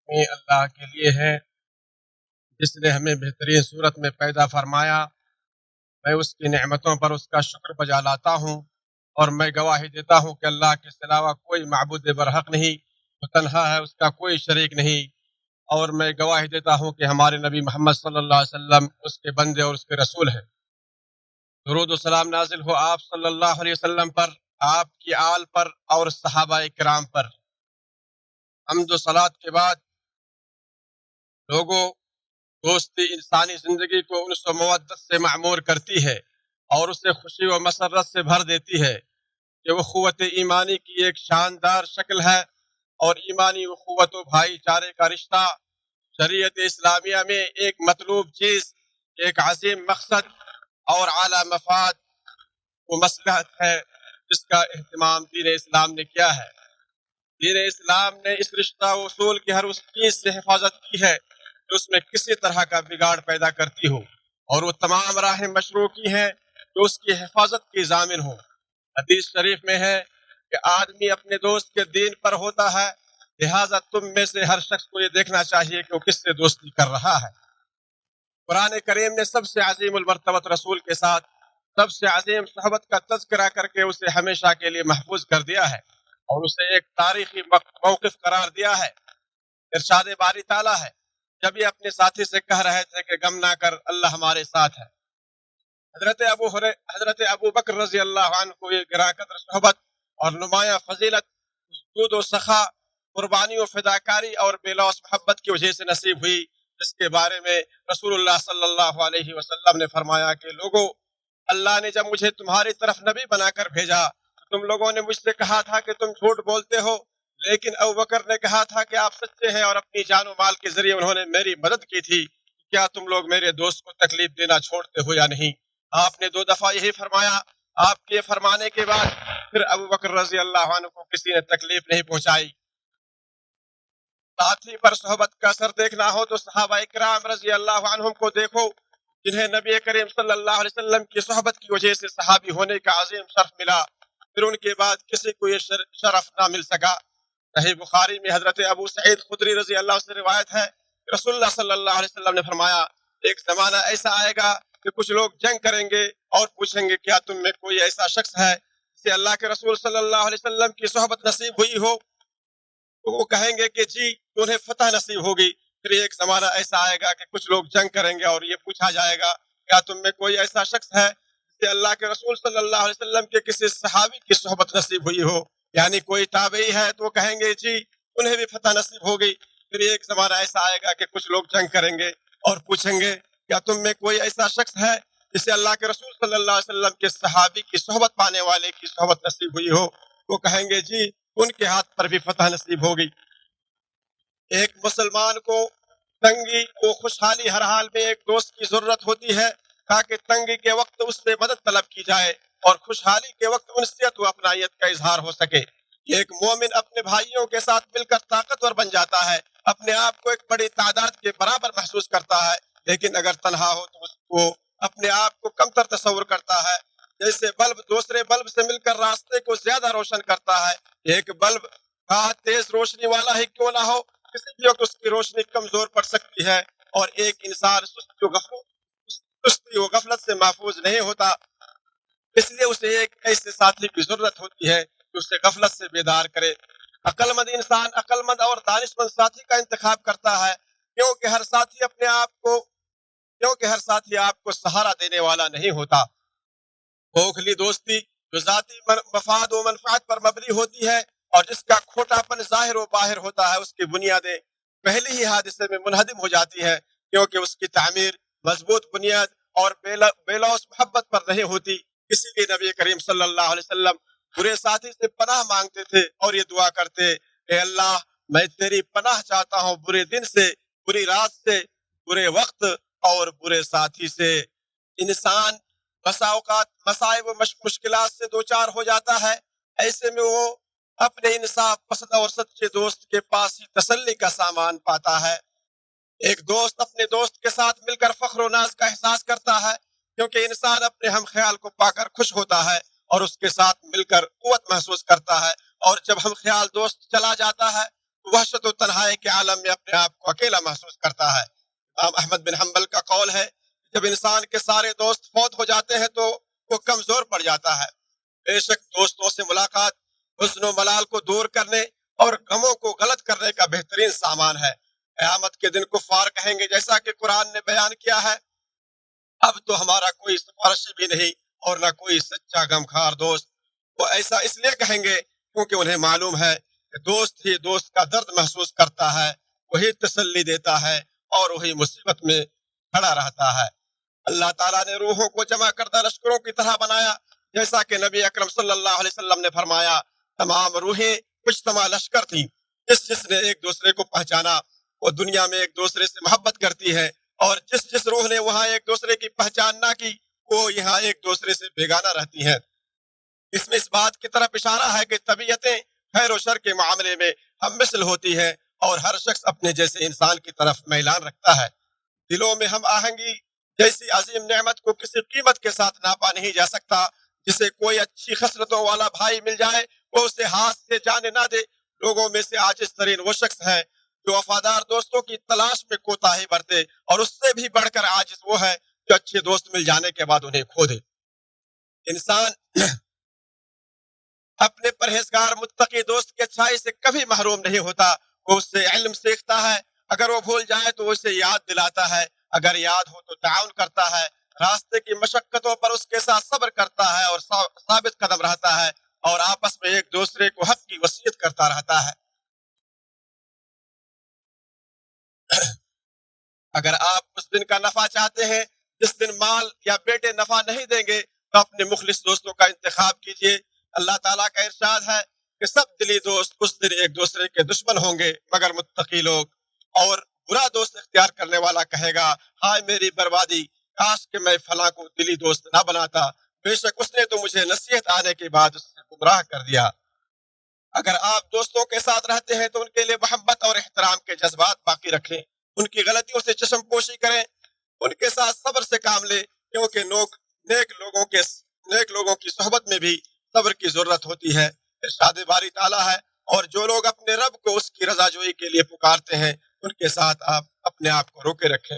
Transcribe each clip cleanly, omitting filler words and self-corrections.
میں اللہ کے لیے ہے جس نے ہمیں بہترین صورت میں پیدا فرمایا۔ میں اس کی نعمتوں پر اس کا شکر بجا لاتا ہوں، اور میں گواہی دیتا ہوں کہ اللہ کے علاوہ کوئی معبود برحق نہیں، وہ تنہا ہے، اس کا کوئی شریک نہیں۔ اور میں گواہی دیتا ہوں کہ ہمارے نبی محمد صلی اللہ علیہ وسلم اس کے بندے اور اس کے رسول ہیں۔ درود و سلام نازل ہو آپ صلی اللہ علیہ وسلم پر، آپ کی آل پر اور صحابہ کرام پر۔ حمد و صلات کے بعد لوگوں، دوستی انسانی زندگی کو انس و مودت سے معمور کرتی ہے اور اسے خوشی و مسرت سے بھر دیتی ہے۔ یہ اخوت ایمانی کی ایک شاندار شکل ہے، اور ایمانی اخوت و بھائی چارے کا رشتہ شریعت اسلامیہ میں ایک مطلوب چیز، ایک عظیم مقصد اور اعلیٰ مفاد و مصلحت ہے جس کا اہتمام دین اسلام نے کیا ہے۔ دین اسلام نے اس رشتہ و اصول کی ہر اس چیز سے حفاظت کی ہے جو اس میں کسی طرح کا بگاڑ پیدا کرتی ہو، اور وہ تمام راہیں مشروع کی ہیں جو اس کی حفاظت کی ضامن ہوں۔ حدیث شریف میں ہے کہ آدمی اپنے دوست کے دین پر ہوتا ہے، لہٰذا تم میں سے ہر شخص کو یہ دیکھنا چاہیے کہ وہ کس سے دوستی کر رہا ہے۔ قرآن کریم نے سب سے عظیم المرتبت رسول کے ساتھ سب سے عظیم صحبت کا تذکرہ کر کے اسے ہمیشہ کے لیے محفوظ کر دیا ہے، اور اسے ایک تاریخی موقف قرار دیا ہے۔ ارشاد باری تعالیٰ ہے جب یہ اپنے ساتھی سے کہہ رہے تھے کہ غم نہ کر، اللہ ہمارے ساتھ ہے۔ حضرت ابو بکر رضی اللہ عنہ کو یہ گراں قدر صحبت اور نمایاں فضیلت جود و سخا، قربانی و فداکاری اور بے لوث محبت کی وجہ سے نصیب ہوئی، جس کے بارے میں رسول اللہ صلی اللہ علیہ وسلم نے فرمایا کہ لوگو، اللہ نے جب مجھے تمہاری طرف نبی بنا کر بھیجا تو تم لوگوں نے مجھ سے کہا تھا کہ تم جھوٹ بولتے ہو، لیکن ابو بکر نے کہا تھا کہ آپ سچے ہیں، اور اپنی جان و مال کے ذریعے انہوں نے میری مدد کی تھی۔ کیا تم لوگ میرے دوست کو تکلیف دینا چھوڑتے ہو یا نہیں؟ آپ نے 2 دفعہ یہی فرمایا۔ آپ کے فرمانے کے بعد پھر ابو بکر رضی اللہ عنہ کو کسی نے تکلیف نہیں پہنچائی۔ ساتھی پر صحبت کا اثر دیکھنا ہو تو صحابہ اکرام رضی اللہ عنہم کو دیکھو، جنہیں نبی کریم صلی اللہ علیہ وسلم کی صحبت کی وجہ سے صحابی ہونے کا عظیم شرف ملا، پھر ان کے بعد کسی کو یہ شرف نہ مل سکا۔ صحیح بخاری میں حضرت ابو سعید خدری رضی اللہ عنہ سے روایت ہے کہ رسول اللہ صلی اللہ علیہ وسلم نے فرمایا، ایک زمانہ ایسا آئے گا کہ کچھ لوگ جنگ کریں گے اور پوچھیں گے کیا تم میں کوئی ایسا شخص ہے جسے اللہ کے رسول صلی اللہ علیہ وسلم کی صحبت نصیب ہوئی ہو؟ تو وہ کہیں گے کہ جی، تو انہیں فتح نصیب ہوگی۔ پھر ایک زمانہ ایسا آئے گا کہ کچھ لوگ جنگ کریں گے اور یہ پوچھا جائے گا کیا تم میں کوئی ایسا شخص ہے جسے اللہ کے رسول صلی اللہ علیہ وسلم کے کسی صحابی کی صحبت نصیب ہوئی ہو، یعنی کوئی تابعی ہے، تو وہ کہیں گے جی، انہیں بھی فتح نصیب ہوگی۔ پھر ایک زمانہ ایسا آئے گا کہ کچھ لوگ جنگ کریں گے اور پوچھیں گے کیا تم میں کوئی ایسا شخص ہے جسے اللہ کے رسول صلی اللہ علیہ وسلم کے صحابی کی صحبت پانے والے کی صحبت نصیب ہوئی ہو؟ وہ کہیں گے جی، ان کے ہاتھ پر بھی فتح نصیب ہوگی۔ ایک مسلمان کو تنگی و خوشحالی ہر حال میں ایک دوست کی ضرورت ہوتی ہے، تاکہ تنگی کے وقت اس سے مدد طلب کی جائے اور خوشحالی کے وقت انسیت و اپنائیت کا اظہار ہو سکے۔ ایک مومن اپنے بھائیوں کے ساتھ مل کر طاقتور بن جاتا ہے، اپنے آپ کو ایک بڑی تعداد کے برابر محسوس کرتا ہے، لیکن اگر تنہا ہو تو اس کو اپنے آپ کو کمتر تصور کرتا ہے۔ جیسے بلب دوسرے بلب سے مل کر راستے کو زیادہ روشن کرتا ہے، ایک بلب تیز روشنی والا ہی کیوں نہ ہو، کسی بھی وقت اس کی روشنی کمزور پڑ سکتی ہے، اور ایک انسان سستی و غفلت سے محفوظ نہیں ہوتا، اس لیے اسے ایک ایسے ساتھی کی ضرورت ہوتی ہے کہ اسے غفلت سے بیدار کرے۔ عقل مند انسان عقل مند اور دانش مند ساتھی کا انتخاب کرتا ہے، کیونکہ ہر ساتھی آپ کو سہارا دینے والا نہیں ہوتا۔ کھوکھلی دوستی جو ذاتی مفاد و منفعت پر مبنی ہوتی ہے اور جس کا کھوٹا پن ظاہر و باہر ہوتا ہے، اس کی بنیادیں پہلے ہی حادثے میں منہدم ہو جاتی ہیں، کیونکہ اس کی تعمیر مضبوط بنیاد اور بے لوث محبت پر نہیں ہوتی۔ اسی لیے نبی کریم صلی اللہ علیہ وسلم برے ساتھی سے پناہ مانگتے تھے اور یہ دعا کرتے، اے اللہ، میں تیری پناہ چاہتا ہوں برے دن سے، بری رات سے، برے وقت اور برے ساتھی سے۔ انسان بسا اوقات مصائب و مشکلات سے دوچار ہو جاتا ہے، ایسے میں وہ اپنے انصاف پسند اور سچے دوست کے پاس ہی تسلی کا سامان پاتا ہے۔ ایک دوست اپنے دوست کے ساتھ مل کر فخر و ناز کا احساس کرتا ہے، کیونکہ انسان اپنے ہم خیال کو پا کر خوش ہوتا ہے اور اس کے ساتھ مل کر قوت محسوس کرتا ہے، اور جب ہم خیال دوست چلا جاتا ہے وحشت و تنہائی کے عالم میں اپنے آپ کو اکیلا محسوس کرتا ہے۔ امام احمد بن حنبل کا قول ہے جب انسان کے سارے دوست فوت ہو جاتے ہیں تو وہ کمزور پڑ جاتا ہے۔ بے شک دوستوں سے ملاقات حزن و ملال کو دور کرنے اور غموں کو غلط کرنے کا بہترین سامان ہے۔ قیامت کے دن کفار کہیں گے جیسا کہ قرآن نے بیان کیا ہے، اب تو ہمارا کوئی سفارش بھی نہیں اور نہ کوئی سچا غمخوار دوست۔ وہ ایسا اس لیے کہیں گے کیونکہ انہیں معلوم ہے کہ دوست ہی دوست کا درد محسوس کرتا ہے، وہی تسلی دیتا ہے اور وہی مصیبت میں کھڑا رہتا ہے۔ اللہ تعالیٰ نے روحوں کو جمع کردہ لشکروں کی طرح بنایا، جیسا کہ نبی اکرم صلی اللہ علیہ وسلم نے فرمایا تمام روحیں مجتمع لشکر تھیں۔ جس نے ایک دوسرے کو پہچانا وہ دنیا میں ایک دوسرے سے محبت کرتی ہے، اور جس روح نے وہاں ایک دوسرے کی پہچان نہ کی وہ یہاں ایک دوسرے سے بیگانہ رہتی ہیں۔ اس میں اس بات کی طرف اشارہ ہے کہ طبیعتیں خیر و شر کے معاملے میں ہم مثل ہوتی ہیں اور ہر شخص اپنے جیسے انسان کی طرف میلان رکھتا ہے۔ دلوں میں ہم آہنگی جیسی عظیم نعمت کو کسی قیمت کے ساتھ ناپا نہیں جا سکتا۔ جسے کوئی اچھی خصلتوں والا بھائی مل جائے وہ اسے ہاتھ سے جانے نہ دے۔ لوگوں میں سے عاجز ترین وہ شخص ہے جو وفادار دوستوں کی تلاش میں کوتاہی برتے، اور اس سے بھی بڑھ کر عاجز وہ ہے جو اچھے دوست مل جانے کے بعد انہیں کھو دے۔ انسان اپنے پرہیزگار متقی دوست کی اچھائی سے کبھی محروم نہیں ہوتا۔ وہ اس سے علم سیکھتا ہے، اگر وہ بھول جائے تو اسے یاد دلاتا ہے، اگر یاد ہو تو تعاون کرتا ہے، راستے کی مشقتوں پر اس کے ساتھ صبر کرتا ہے اور ثابت قدم رہتا ہے، اور آپس میں ایک دوسرے کو حق کی وصیت کرتا رہتا ہے۔ اگر آپ اس دن کا نفع چاہتے ہیں جس دن مال یا بیٹے نفع نہیں دیں گے تو اپنے مخلص دوستوں کا انتخاب کیجیے۔ اللہ تعالیٰ کا ارشاد ہے کہ سب دلی دوست اس دن ایک دوسرے کے دشمن ہوں گے مگر متقی لوگ، اور برا دوست اختیار کرنے والا کہے گا ہائے میری بربادی، کاش کہ میں فلاں کو دلی دوست نہ بناتا، بے شک اس نے تو مجھے نصیحت آنے کے بعد اس سے گمراہ کر دیا۔ اگر آپ دوستوں کے ساتھ رہتے ہیں تو ان کے لیے محبت اور احترام کے جذبات باقی رکھیں، ان کی غلطیوں سے چشم پوشی کریں، ان کے ساتھ صبر سے کام لیں، کیونکہ نیک لوگوں کی صحبت میں بھی صبر کی ضرورت ہوتی ہے۔ ارشاد باری تعالیٰ ہے اور جو لوگ اپنے رب کو اس کی رضا جوئی کے لیے پکارتے ہیں ان کے ساتھ آپ اپنے آپ کو روکے رکھیں۔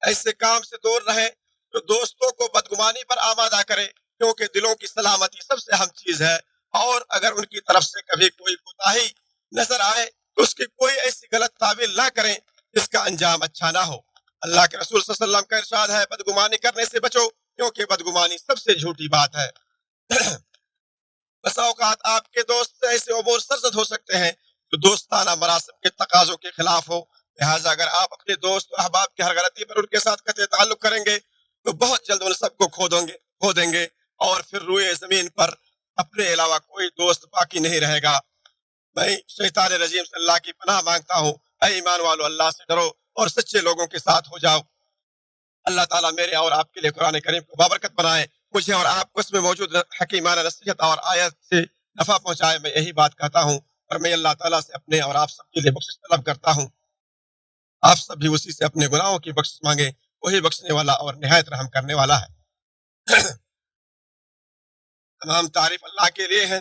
ایسے کام سے دور رہیں جو دوستوں کو بدگمانی پر آمادہ کرے، کیونکہ دلوں کی سلامتی سب سے اہم چیز ہے، اور اگر ان کی طرف سے کبھی کوئی کوتاہی نظر آئے تو اس کی کوئی ایسی غلط تعویل نہ کریں جس کا انجام اچھا نہ ہو۔ اللہ کے رسول صلی اللہ علیہ وسلم کا ارشاد ہے بدگمانی کرنے سے بچو کیونکہ بدگمانی سب سے جھوٹی بات ہے۔ بسا اوقات آپ کے دوست سے ایسے امور سرزد ہو سکتے ہیں جو دوستانہ مراسم کے تقاضوں کے خلاف ہو، لہٰذا اگر آپ اپنے دوست و احباب کی ہر غلطی پر ان کے ساتھ قطع تعلق کریں گے تو بہت جلد ان سب کو کھو دیں گے اور پھر روئے زمین پر اپنے علاوہ کوئی دوست باقی نہیں رہے گا۔ میں شیطان رجیم سے اللہ کی پناہ مانگتا ہوں۔ اے ایمان والو، اللہ سے ڈرو اور سچے لوگوں کے ساتھ ہو جاؤ۔ اللہ تعالیٰ میرے اور آپ کے لیے قرآن کریم کو بابرکت بنائے، مجھے اور آپ کو اس میں موجود حکیمانہ نصیحت اور آیت سے نفع پہنچائے۔ میں یہی بات کہتا ہوں اور میں اللہ تعالیٰ سے اپنے اور آپ سب کے لیے بخشش طلب کرتا ہوں۔ آپ سب بھی اسی سے اپنے گناہوں کی بخشش مانگے، وہی بخشنے والا اور نہایت رحم کرنے والا ہے۔ تمام تعریف اللہ کے لیے ہیں۔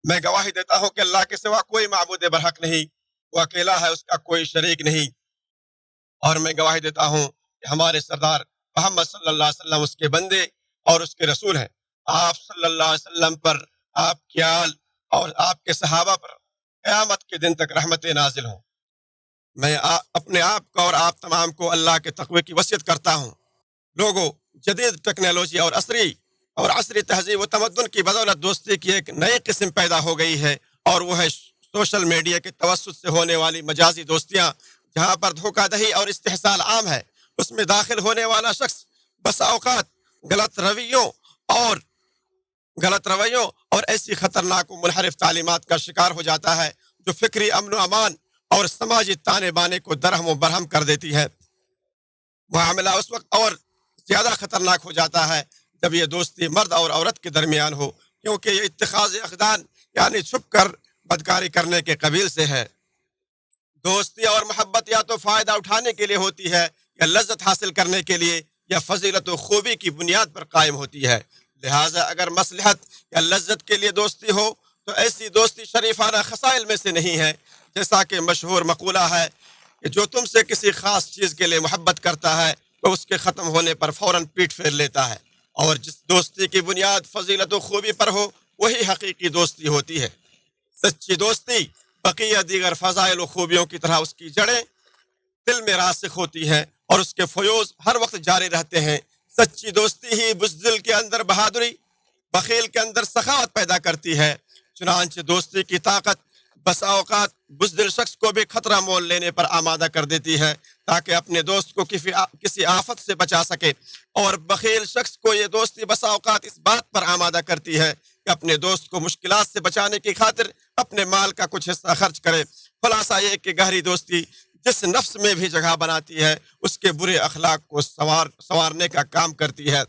میں گواہی دیتا ہوں کہ اللہ کے سوا کوئی معبود برحق نہیں، وہ اکیلا ہے، اس کا کوئی شریک نہیں، اور میں گواہی دیتا ہوں کہ ہمارے سردار محمد صلی اللہ علیہ وسلم اس کے بندے اور اس کے رسول ہیں۔ آپ صلی اللہ علیہ وسلم پر، آپ کے آل اور آپ کے صحابہ پر قیامت کے دن تک رحمتیں نازل ہوں۔ میں اپنے آپ کو اور آپ تمام کو اللہ کے تقوی کی وصیت کرتا ہوں۔ لوگوں، جدید ٹیکنالوجی اور عصری تہذیب و تمدن کی بدولت دوستی کی ایک نئی قسم پیدا ہو گئی ہے، اور وہ ہے سوشل میڈیا کے توسط سے ہونے والی مجازی دوستیاں، جہاں پر دھوکہ دہی اور استحصال عام ہے۔ اس میں داخل ہونے والا شخص بسا اوقات غلط رویوں اور ایسی خطرناک و منحرف تعلیمات کا شکار ہو جاتا ہے جو فکری امن و امان اور سماجی تانے بانے کو درہم و برہم کر دیتی ہے۔ معاملہ اس وقت اور زیادہ خطرناک ہو جاتا ہے جب یہ دوستی مرد اور عورت کے درمیان ہو، کیونکہ یہ اتخاذ اقدام یعنی چھپ کر بدکاری کرنے کے قبیل سے ہے۔ دوستی اور محبت یا تو فائدہ اٹھانے کے لیے ہوتی ہے یا لذت حاصل کرنے کے لیے یا فضیلت و خوبی کی بنیاد پر قائم ہوتی ہے۔ لہٰذا اگر مصلحت یا لذت کے لیے دوستی ہو تو ایسی دوستی شریفانہ خصائل میں سے نہیں ہے. جیسا کہ مشہور مقولہ ہے کہ جو تم سے کسی خاص چیز کے لیے محبت کرتا ہے وہ اس کے ختم ہونے پر فوراً پیٹ پھیر لیتا ہے، اور جس دوستی کی بنیاد فضیلت و خوبی پر ہو وہی حقیقی دوستی ہوتی ہے. سچی دوستی بقیہ دیگر فضائل و خوبیوں کی طرح اس کی جڑیں دل میں راسخ ہوتی ہیں اور اس کے فیوز ہر وقت جاری رہتے ہیں. سچی دوستی ہی بزدل کے اندر بہادری، بخیل کے اندر سخاوت پیدا کرتی ہے. چنانچہ دوستی کی طاقت بسا اوقات بزدل شخص کو بھی خطرہ مول لینے پر آمادہ کر دیتی ہے تاکہ اپنے دوست کو کسی آفت سے بچا سکے، اور بخیل شخص کو یہ دوستی بسا اوقات اس بات پر آمادہ کرتی ہے کہ اپنے دوست کو مشکلات سے بچانے کی خاطر اپنے مال کا کچھ حصہ خرچ کرے. خلاصہ یہ کہ گہری دوستی جس نفس میں بھی جگہ بناتی ہے اس کے برے اخلاق کو سنوارنے کا کام کرتی ہے.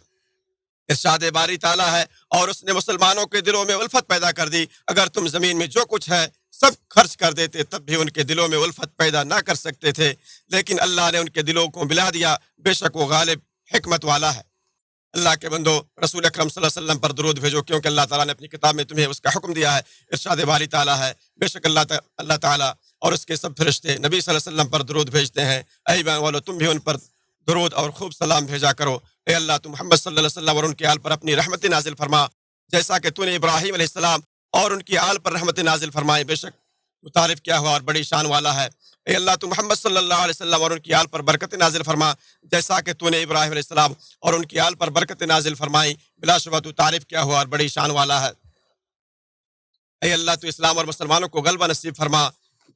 ارشاد باری تعالیٰ ہے، اور اس نے مسلمانوں کے دلوں میں الفت پیدا کر دی. اگر تم زمین میں جو کچھ ہے سب خرچ کر دیتے تب بھی ان کے دلوں میں الفت پیدا نہ کر سکتے تھے، لیکن اللہ نے ان کے دلوں کو ملا دیا. بے شک وہ غالب حکمت والا ہے. اللہ کے بندو، رسول اکرم صلی اللہ علیہ وسلم پر درود بھیجو، کیونکہ اللہ تعالیٰ نے اپنی کتاب میں تمہیں اس کا حکم دیا ہے. ارشاد باری تعالیٰ ہے، بے شک اللہ تعالیٰ اور اس کے سب فرشتے نبی صلی اللہ علیہ وسلم پر درود بھیجتے ہیں. اے ایمان والو، تم بھی ان پر درود اور خوب سلام بھیجا کرو. اے اللہ، تو محمد صلی اللہ علیہ وسلم اور ان کے آل پر اپنی رحمت نازل فرما، جیسا کہ تو نے ابراہیم علیہ السلام اور ان کی آل پر رحمت نازل فرمائے. بے شک تو تعریف کیا ہوا اور بڑی شان والا ہے. اے اللہ، تو محمد صلی اللہ علیہ وسلم اور ان کی آل پر برکت نازل فرما، جیسا کہ تو نے ابراہیم علیہ السلام اور ان کی آل پر برکت نازل فرمائی. بلا شبہ تو تعریف کیا ہوا اور بڑی شان والا ہے. اے اللہ، تو اسلام اور مسلمانوں کو غلبہ نصیب فرما،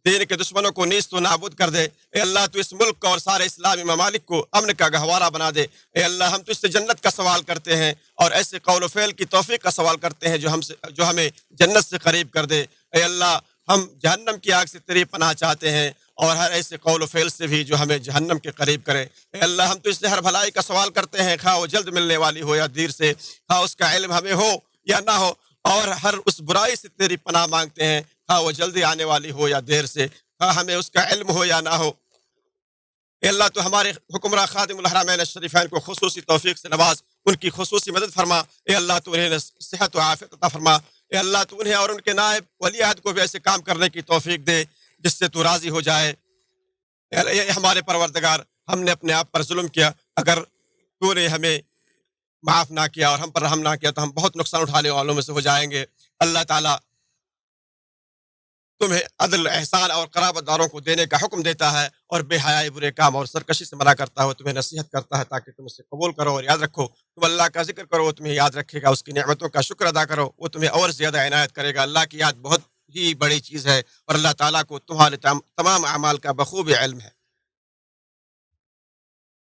دین کے دشمنوں کو نیست و نابود کر دے. اے اللہ، تو اس ملک کو اور سارے اسلامی ممالک کو امن کا گہوارہ بنا دے. اے اللہ، ہم تو اس سے جنت کا سوال کرتے ہیں اور ایسے قول و فعل کی توفیق کا سوال کرتے ہیں جو ہمیں جنت سے قریب کر دے. اے اللہ، ہم جہنم کی آگ سے تیری پناہ چاہتے ہیں اور ہر ایسے قول و فعل سے بھی جو ہمیں جہنم کے قریب کرے. اے اللہ، ہم تو اس سے ہر بھلائی کا سوال کرتے ہیں، خواہ وہ جلد ملنے والی ہو یا دیر سے، خواہ اس کا علم ہمیں ہو یا نہ ہو، اور ہر اس برائی سے تیری پناہ مانگتے ہیں، خواہ وہ جلدی آنے والی ہو یا دیر سے، خواہ ہمیں اس کا علم ہو یا نہ ہو. اے اللہ، تو ہمارے حکمراں خادم الحرمین الشریفین کو خصوصی توفیق سے نواز، ان کی خصوصی مدد فرما. اے اللہ، تو انہیں صحت و عافیت عطا فرما. اے اللہ، تو انہیں اور ان کے نائب ولی عہد کو بھی ایسے کام کرنے کی توفیق دے جس سے تو راضی ہو جائے. اے ہمارے پروردگار، ہم نے اپنے آپ پر ظلم کیا، اگر تو نے ہمیں معاف نہ کیا اور ہم پر رحم نہ کیا تو ہم بہت نقصان اٹھانے والوں میں سے ہو جائیں گے. اللہ تعالیٰ تمہیں عدل، احسان اور قرابت داروں کو دینے کا حکم دیتا ہے اور بے حیائی، برے کام اور سرکشی سے منع کرتا ہے. تمہیں نصیحت کرتا ہے تاکہ تم اسے قبول کرو اور یاد رکھو. تم اللہ کا ذکر کرو، وہ تمہیں یاد رکھے گا. اس کی نعمتوں کا شکر ادا کرو، وہ تمہیں اور زیادہ عنایت کرے گا. اللہ کی یاد بہت ہی بڑی چیز ہے اور اللہ تعالیٰ کو تمہارے تمام اعمال کا بخوبی علم ہے.